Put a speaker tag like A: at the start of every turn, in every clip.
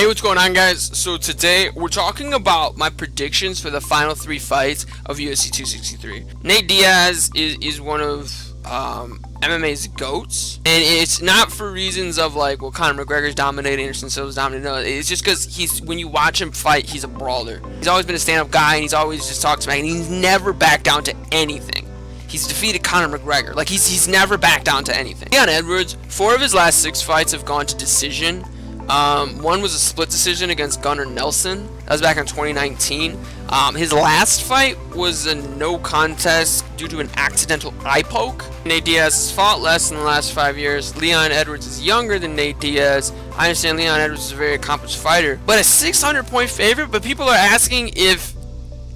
A: Hey, what's going on, guys? So today we're talking about my predictions for the final 3 fights of UFC 263. Nate Diaz is one of MMA's GOATs, and it's not for reasons of like, well, Conor McGregor's dominating, Anderson Silva's dominating. No, it's just because when you watch him fight, he's a brawler. He's always been a stand-up guy, and he's always just talked smack, and he's never backed down to anything. He's defeated Conor McGregor. Like, he's never backed down to anything. Leon Edwards, 4 of his last 6 fights have gone to decision. One was a split decision against Gunnar Nelson. That was back in 2019. His last fight was a no contest due to an accidental eye poke. Nate Diaz has fought less in the last 5 years. Leon Edwards is younger than Nate Diaz. I understand Leon Edwards is a very accomplished fighter, but a 600-point favorite. But people are asking if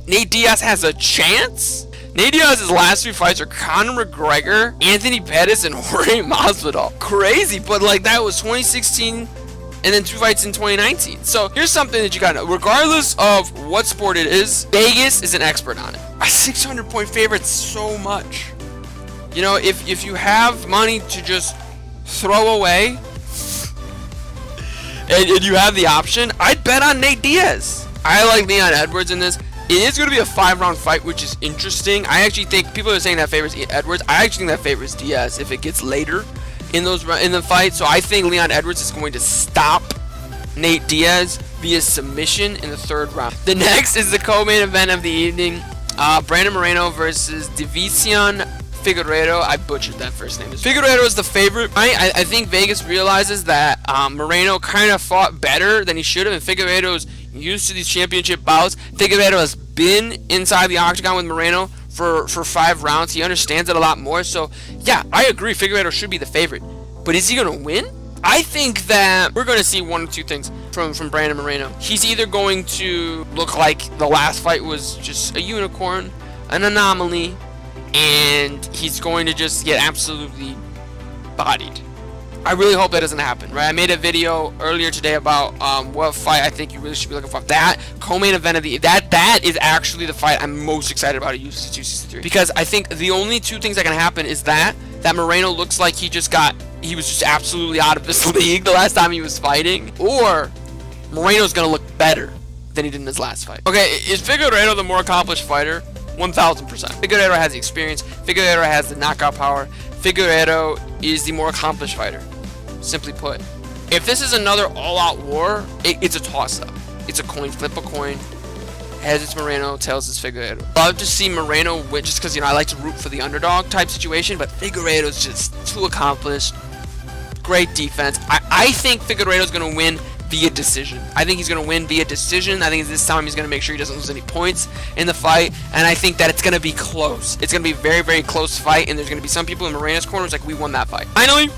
A: Nate Diaz has a chance. Nate Diaz's last 3 fights are Conor McGregor, Anthony Pettis, and Jorge Masvidal. Crazy, but like, that was 2016. And then 2 fights in 2019. So here's something that you gotta know. Regardless of what sport it is, Vegas is an expert on it. A 600-point favorite's so much. You know, if you have money to just throw away, and you have the option, I'd bet on Nate Diaz. I like Leon Edwards in this. It is going to be a 5-round fight, which is interesting. I actually think people are saying that favors Edwards. I actually think that favors Diaz if it gets later in the fight. So I think Leon Edwards is going to stop Nate Diaz via submission in the 3rd round. The next is the co-main event of the evening. Brandon Moreno versus División Figueiredo. I butchered that first name. Figueiredo is the favorite. I think Vegas realizes that Moreno kind of fought better than he should have, and Figueiredo's used to these championship bouts. Figueiredo has been inside the octagon with Moreno for 5 rounds. He understands it a lot more. So yeah, I agree, Figueiredo should be the favorite. But is he going to win? I think that we're going to see 1 or 2 things from Brandon Moreno. He's either going to look like the last fight was just a unicorn, an anomaly, and he's going to just get absolutely bodied. I really hope that doesn't happen, right? I made a video earlier today about what fight I think you really should be looking for. That co-main event of the that is actually the fight I'm most excited about at UFC 263, because I think the only 2 things that can happen is that Moreno looks like he was just absolutely out of this league the last time he was fighting, or Moreno's gonna look better than he did in his last fight. Okay, is Figueiredo the more accomplished fighter? 1000%. Figueiredo has the experience. Figueiredo has the knockout power. Figueiredo is the more accomplished fighter. Simply put, if this is another all-out war, it's a toss-up. It's a coin flip, a coin. Heads it's Moreno, tails it's Figueiredo. Love to see Moreno win, just because, you know, I like to root for the underdog type situation, but Figueiredo's just too accomplished. Great defense. I think Figueiredo's going to win via decision. I think he's going to win via decision. I think this time he's going to make sure he doesn't lose any points in the fight, and I think that it's going to be close. It's going to be a very, very close fight, and there's going to be some people in Moreno's corner who's like, we won that fight. Finally,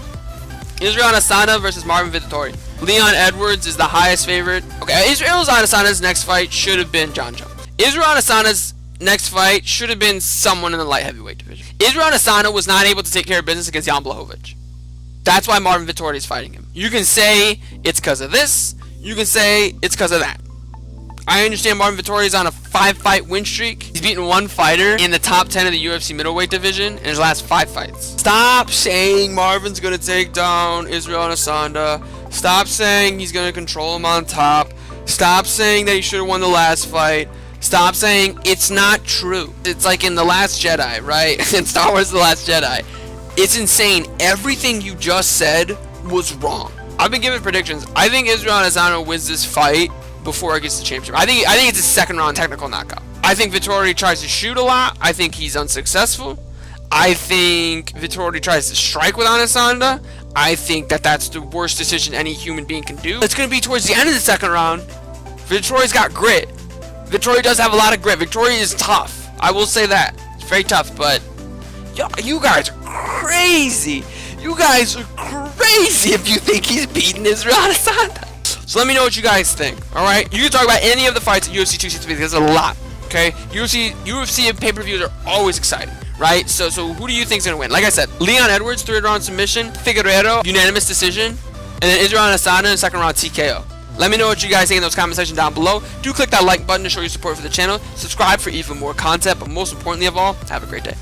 A: Israel Adesanya versus Marvin Vettori. Leon Edwards is the highest favorite. Okay, Israel Adesanya's next fight should have been John Jones. Israel Adesanya's next fight should have been someone in the light heavyweight division. Israel Adesanya was not able to take care of business against Jan Blachowicz. That's why Marvin Vettori is fighting him. You can say it's because of this. You can say it's because of that. I understand Marvin Vettori is on a 5-fight win streak. He's beaten 1 fighter in the top 10 of the UFC middleweight division in his last 5 fights. Stop saying Marvin's going to take down Israel Adesanya. Stop saying he's going to control him on top. Stop saying that he should have won the last fight. Stop saying it's not true. It's like in The Last Jedi, right? In Star Wars The Last Jedi. It's insane. Everything you just said was wrong. I've been giving predictions. I think Israel Adesanya wins this fight before it gets the championship. I think it's a 2nd round technical knockout. I think Vettori tries to shoot a lot. I think he's unsuccessful. I think Vettori tries to strike with Adesanya. I think that's the worst decision any human being can do. It's going to be towards the end of the 2nd round. Vettori's got grit. Vettori does have a lot of grit. Vettori is tough. I will say that. It's very tough, but you guys are crazy. You guys are crazy if you think he's beating Israel Adesanya. So let me know what you guys think, alright? You can talk about any of the fights at UFC 263, because there's a lot, okay? UFC and pay-per-views are always exciting, right? So who do you think is going to win? Like I said, Leon Edwards, 3rd round submission, Figueiredo, unanimous decision, and then Israel Adesanya in 2nd round TKO. Let me know what you guys think in those comment sections down below. Do click that like button to show your support for the channel. Subscribe for even more content, but most importantly of all, have a great day.